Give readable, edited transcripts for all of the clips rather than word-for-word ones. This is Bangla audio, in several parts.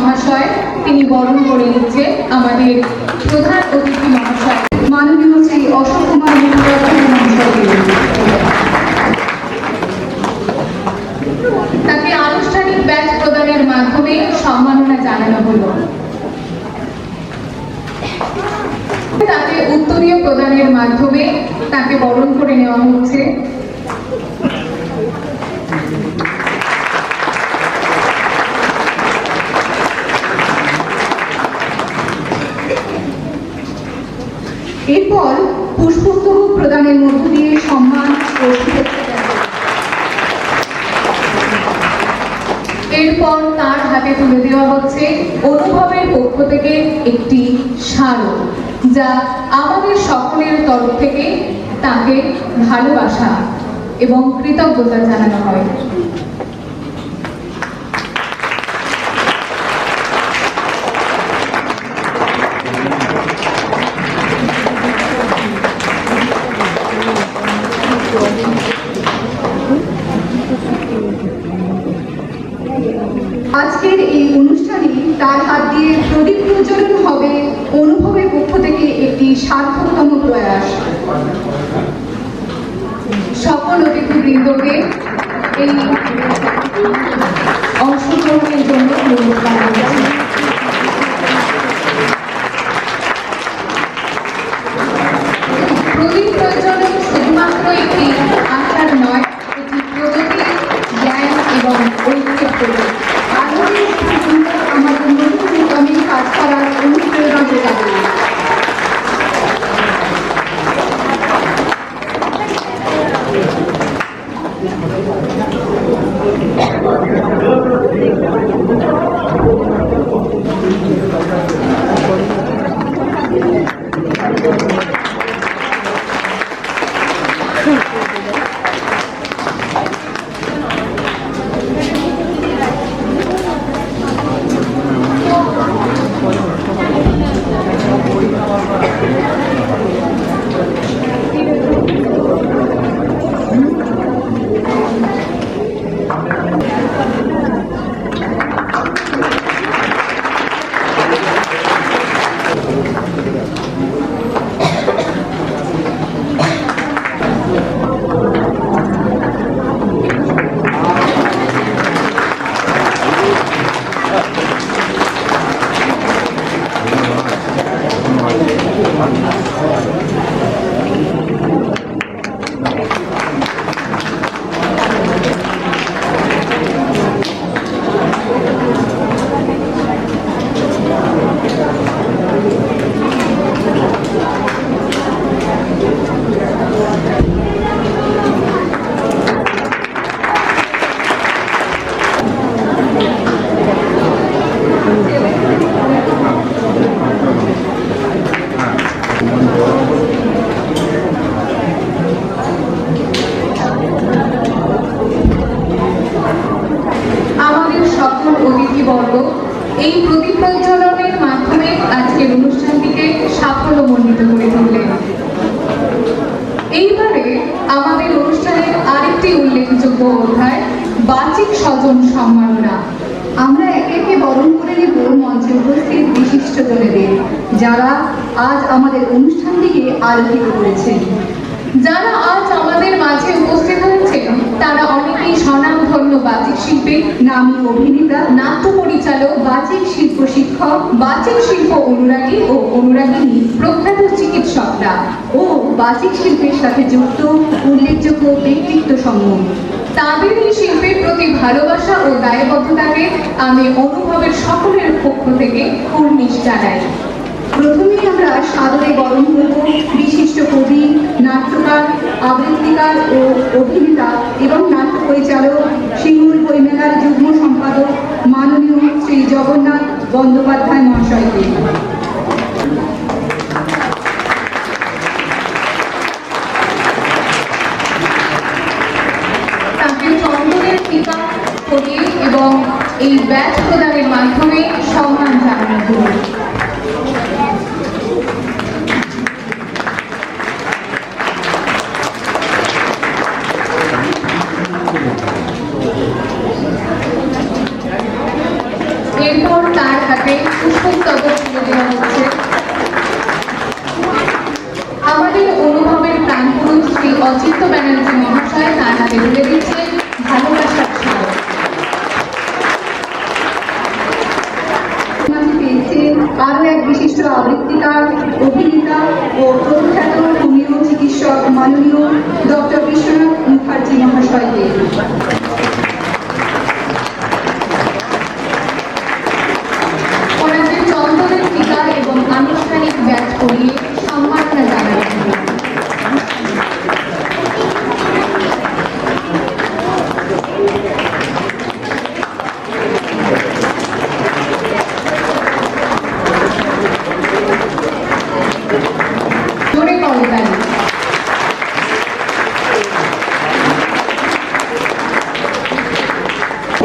মহাশয় তিনি বরণ করে নিচ্ছেন আমাদের প্রধান অতিথি মহাশয় মাননীয় শ্রী অশোক কুমার মুখোপাধ্যায় মহাশয়কে। তাকে আনুষ্ঠানিক ব্যাচ প্রদানের মাধ্যমে সম্মাননা জানানো হলো। তাকে উত্তরীয় প্রদানের মাধ্যমে তাকে বরণ করে নেওয়া হচ্ছে। এরপর পুষ্পস্তবক প্রদানের মধ্য দিয়ে সম্মান ও শুভেচ্ছা জানানো। এরপর তার হাতে তুলে দেওয়া হচ্ছে অনুভবের পক্ষ থেকে একটি স্মারক, যা আমাদের সকলের তরফ থেকে তাকে ভালোবাসা এবং কৃতজ্ঞতা জানানো হয়। আজকের এই অনুষ্ঠানে তার হাত দিয়ে প্রদীপ প্রজ্বলন হবে অনুভবের পক্ষ থেকে একটি সার্থকতম প্রয়াস। সকল অতিথিবৃন্দকে এই অংশগ্রহণের জন্য নমস্কার জানাচ্ছি। প্রদীপ প্রজ্বলন শুধুমাত্র একটি আচার নয়, এটি প্রগতি, জ্ঞান এবং ঐক্যের প্রতীক। আমাদের নতুন উদ্যমে কাজ করার অনুপ্রেরণা যোগাবে। এই প্রদীপ প্রজ্বলনের মাধ্যমে আজকের অনুষ্ঠানটিকে সাফল্যমণ্ডিত করে তুললেন। এইবারে আমাদের অনুষ্ঠানের আরেকটি উল্লেখযোগ্য অধ্যায় বাচিক স্বজন সম্মাননা। আমরা একে একে বরণ করে নেব মঞ্চে উপস্থিত বিশিষ্টজনেদের, যারা আজ আমাদের অনুষ্ঠানটিকে আলোকিত করেছেন। যারা আজ আমাদের মাঝে উপস্থিত হয়েছেন তারা অনেকেই স্বনামধন্য বাচিক শিল্পী, নামী অভিনেতা, নাট্য পরিচালক, বাচিক শিল্প শিক্ষক, বাচিক শিল্প অনুরাগী ও অনুরাগিনী, প্রখ্যাত চিকিৎসকরা ও বাচিক শিল্পের সাথে যুক্ত উল্লেখযোগ্য ব্যক্তিত্ব সমূহ। তাদের এই শিল্পের প্রতি ভালোবাসা ও দায়বদ্ধতাকে আমি অনুভবের সকলের পক্ষ থেকে কুর্নিশ জানাই। প্রথমেই আমরা সাদরে বরণ করব বিশিষ্ট কবি, নাট্যকার, আবৃত্তিকার ও অভিনেতা এবং নাট্য পরিচালক, সিঙ্গুর বইমেলার যুগ্ম সম্পাদক মাননীয় শ্রী জগন্নাথ বন্দ্যোপাধ্যায় মহাশয়কে। তাকে চন্দনের টিকা করিয়ে এবং এই ব্যাচ প্রদানের মাধ্যমে সম্মান জানানো হল। এরপর তার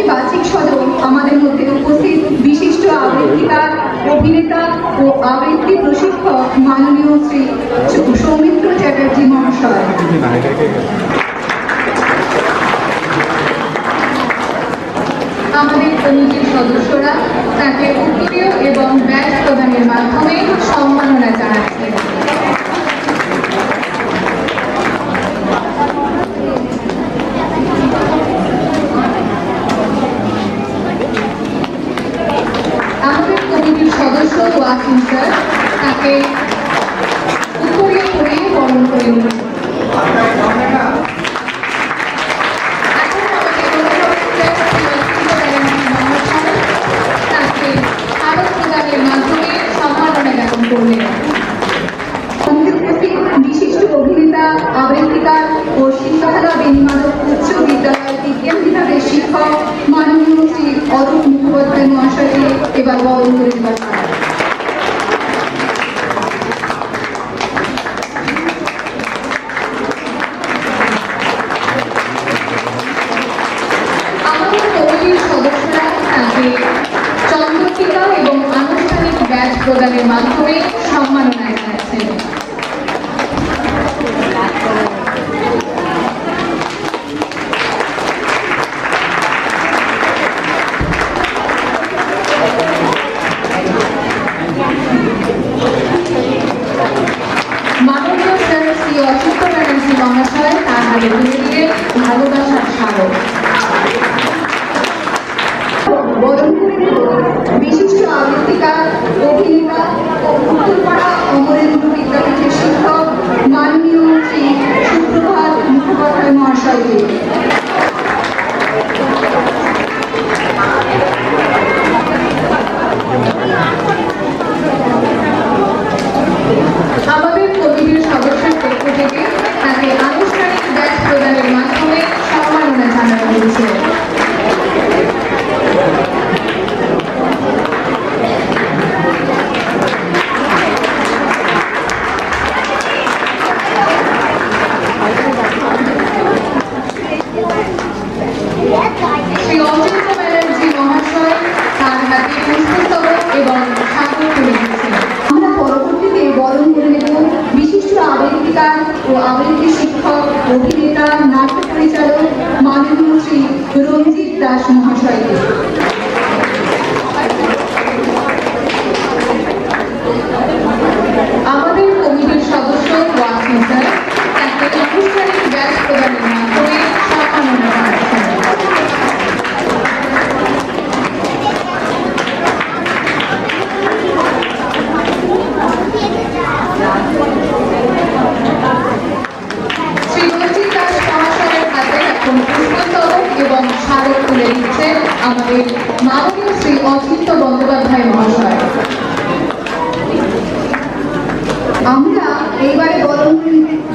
একই বাচিক স্বজন আমাদের মধ্যে উপস্থিত বিশিষ্ট আবৃত্তিকার, অভিনেতা ও আবৃত্তি প্রশিক্ষক মাননীয় শ্রী সৌমিত্র চ্যাটার্জি মহাশয়। আমাদের কমিটির সদস্যরা তাকে উত্তরীয় এবং ব্যাজ প্রদানের মাধ্যমে সম্মাননা জানাচ্ছেন। আমাদের কমিটির সদস্য ওয়াসিম স্যার তাকে উত্তরীয় পরিয়ে বরণ করে নিলেন। বিশিষ্ট অভিনেতা, আবৃত্তিকার ও শিক্ষাধারা বেনিমাধব উচ্চ বিদ্যালয়ের বিজ্ঞান বিভাগের শিক্ষক মাননীয় শ্রী অরূপ মুখোপাধ্যায় মহাশয়কে এবার বরণ করে দেওয়ার পালা। আমাদের কমিটির সদস্যরা তাকে চন্দ্রটিকা এবং আনুষ্ঠানিক ব্যাজ প্রদানের মাধ্যমে সম্মাননা জানাচ্ছেন। মাননীয় স্যার শ্রী অচিন্ত ব্যানার্জি মহাশয় তার হাতে তুলে দিলেন ভালোবাসার স্মারক। বরণ করে দিল বিশিষ্ট আবৃত্তিকার, অভিনেতা ও উত্তরপাড়া অমরেন্দ্র বিদ্যাপীঠের শিক্ষক মাননীয় শ্রী সুপ্রভাত মুখোপাধ্যায় মহাশয়কে। আমাদের কমিটির সদস্যের পক্ষ থেকে তাকে আনুষ্ঠানিক ব্যাজ প্রদানের মাধ্যমে সম্মাননা জানানো হয়েছে। শ্রী অচিন্ত ব্যানার্জি মহাশয় তার হাতে পুষ্পস্তবক এবং স্বাগত তুলে দিচ্ছেন। আমরা পরবর্তীতে বরণ করে নেব বিশিষ্ট আবৃত্তিকার ও আবৃত্তি শিক্ষক, অভিনেতা, নাট্য পরিচালক মাননীয় শ্রী রঞ্জিত দাস মহাশয়কে। আমাদের কমিটির সদস্য ওয়াসিম স্যার তাকে আনুষ্ঠানিক ব্যাজ প্রদানের মাধ্যমে সম্মাননা জানাচ্ছেন। শ্রী রঞ্জিত দাস মহাশয়ের হাতে এখন পুষ্পস্তবক এবং স্মারক তুলে দিচ্ছেন আমাদের মাননীয় শ্রী অচিন্ত বন্দ্যোপাধ্যায় মহাশয়। আমরা এইবারে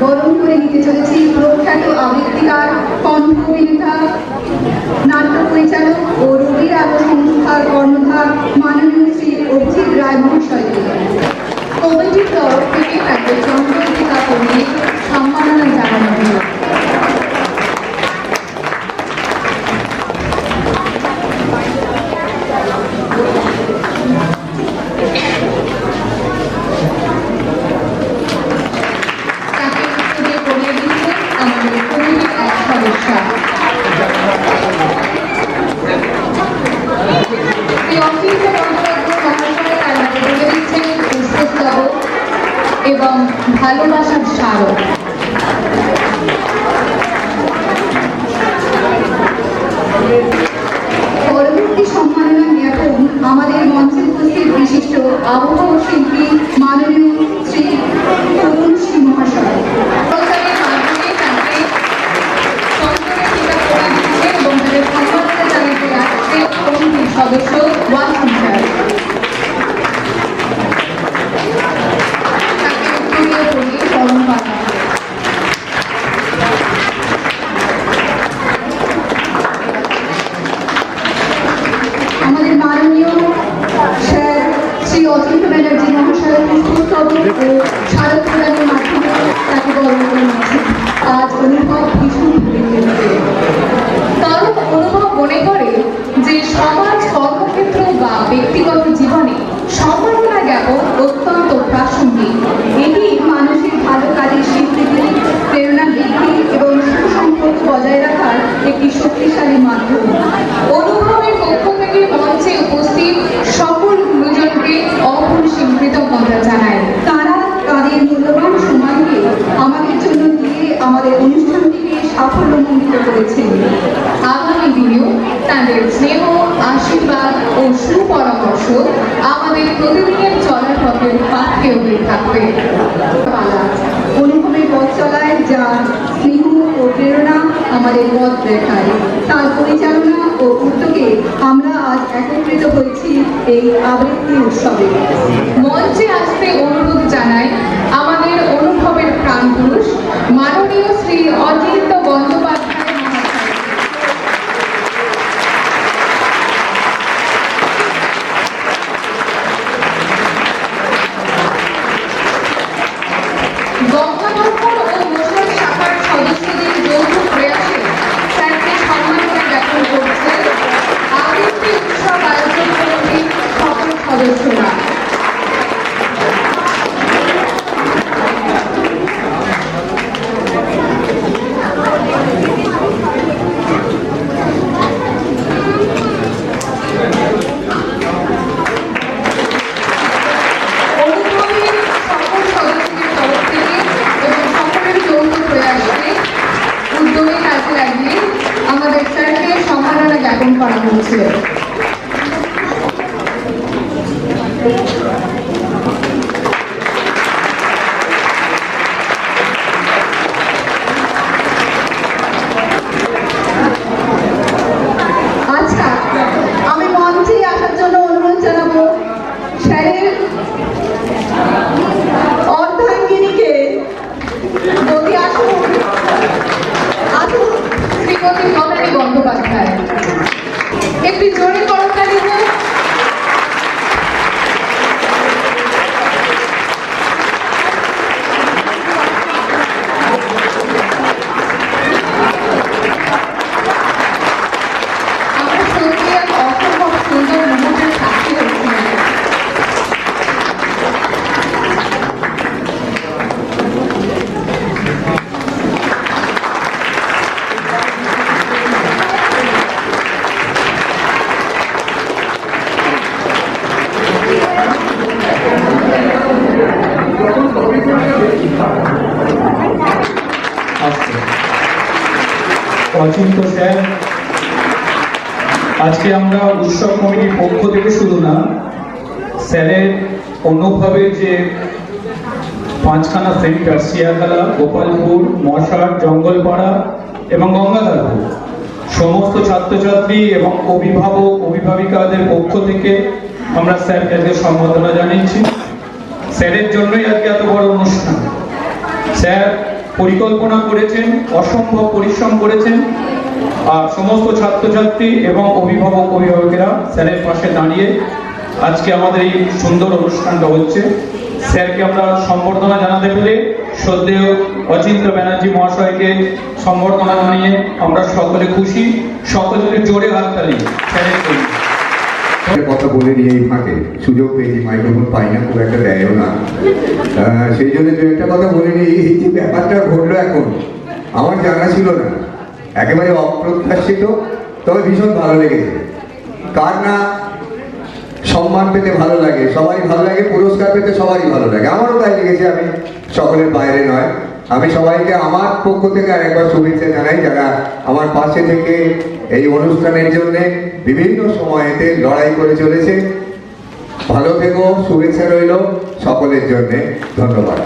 বরণ করে নিতে চলেছি প্রখ্যাত আবৃত্তিকার, কণ্ঠ অভিনেতা, নাট্য পরিচালক ও রবির আলো সংস্থার কর্ণধার মাননীয় শ্রী অভিজিৎ রায় মহাশয়কে। কমিটির তরফ থেকে তাকে চন্দ্রটিকা করিয়ে সম্মাননা জানানো হল। এবং ভালোবাসার স্মারক। পরবর্তী সম্মাননা জ্ঞাপন আমাদের মঞ্চে উপস্থিত বিশিষ্ট আবহাওয়া শিল্পী মাননীয় শ্রী তরুণ শ্রী মহাশয়। এবং তাদের সম্মাননা জানাতে আসছে কমিটির সদস্য ওয়াসিম স্যার। আমাদের মাননীয় স্যার শ্রী অচিন্ত ব্যানার্জি মহাশয় পুষ্পস্তবক ও স্মারক প্রদানের মাধ্যমে তাকে বরণ করে নিচ্ছেন। আজ অনুভব ভীষণ কারণ অনুভব মনে করে একটি শক্তিশালী মাধ্যম। অনুভবের পক্ষ থেকে মঞ্চে উপস্থিত সকল গুরুজনকে অপরিসীম কৃতজ্ঞতা জানাই। তারা তাদের মূল্যবান সময়কে আমাদের জন্য দিয়ে আমাদের অনুষ্ঠানটিকে সাফল্যমণ্ডিত করেছেন। আগামী দিনেও তাদের স্নেহ, আশীর্বাদ ও সুপরামর্শ আমাদের প্রতিদিনের চলার পথের পাথে হয়ে থাকবে। অনুভবের পথ চলায় যার স্নেহ ও প্রেরণা আমাদের পথ দেখায়, তার পরিচালনা ও উদ্যোগে আমরা আজ একত্রিত হয়েছি এই আবৃত্তি উৎসবে। মঞ্চে আসতে অনুরোধ জানাই আমাদের অনুভবের প্রাণপুরুষ মাননীয় শ্রী অজিত বন্দ্যোপাধ্যায় গঙ্গাধর ও মোশাররফ শাখার সদস্যদের যৌথ প্রয়াসে স্যারকে সম্মাননা জ্ঞাপন করছেন আবৃত্তি উৎসব আয়োজন কমিটির সকল সদস্যরা। আমাদের স্যারকে সম্মাননা জ্ঞাপন করা হয়েছিল। আচ্ছা, আমি মঞ্চে আসার জন্য অনুরোধ জানাবো স্যারের অর্ধাঙ্গিনীকে। যদি আসুন শ্রীমতী মনালী বন্দ্যোপাধ্যায়, একটি জোরে করতালি হোক। আমরা সত্যি এক অসম্ভব সুন্দর মুহূর্তের সাক্ষী হচ্ছি। অচিন্ত স্যার, আজকে আমরা উৎসব কমিটির পক্ষ থেকে শুধু না, স্যারের অনুভবের যে পাঁচখানা সেন্টার শিয়াখালা, গোপালপুর, মশার, জঙ্গলপাড়া এবং গঙ্গাধরপুর সমস্ত ছাত্রছাত্রী এবং অভিভাবক অভিভাবিকাদের পক্ষ থেকে আমরা স্যারকে সম্বোধনা জানিয়েছি। স্যারের জন্যই আজকে এত বড় অনুষ্ঠান। স্যার পরিকল্পনা করেছেন, অসম্ভব পরিশ্রম করেছেন, আর সমস্ত ছাত্রছাত্রী এবং অভিভাবক অভিভাবকেরা স্যারের পাশে দাঁড়িয়ে আজকে আমাদের এই সুন্দর অনুষ্ঠানটা হচ্ছে। স্যারকে আমরা সম্বর্ধনা জানাতে পেরে শ্রদ্ধেয় অচিন্ত ব্যানার্জি মহাশয়কে সম্বর্ধনা জানিয়ে আমরা সকলে খুশি। সকলের জোরে হাততালি স্যারের জন্য। কথা বলে নিয়ে এই ফাঁকে সুযোগ পেয়েছি, মাইক্রোফোন পাই না, খুব একটা দেয়ও না, সেই জন্য দু একটা কথা বলে নিই। এই যে ব্যাপারটা ঘটলো এখন, আমার জানা ছিল না, একেবারে অপ্রত্যাশিত, তবে ভীষণ ভালো লেগেছে। কার না সম্মান পেতে ভালো লাগে, সবারই ভালো লাগে, পুরস্কার পেতে সবারই ভালো লাগে, আমারও তাই লেগেছে। আমি সকলের বাইরে নয়, আমি সবাইকে আমার পক্ষ থেকে আরেকবার শুভেচ্ছা জানাই, যারা আমার পাশে থেকে এই অনুষ্ঠানের জন্য বিভিন্ন সময়েতে লড়াই করে চলেছে। ভালো থেকো, শুভেচ্ছা রইল সকলের জন্য, ধন্যবাদ।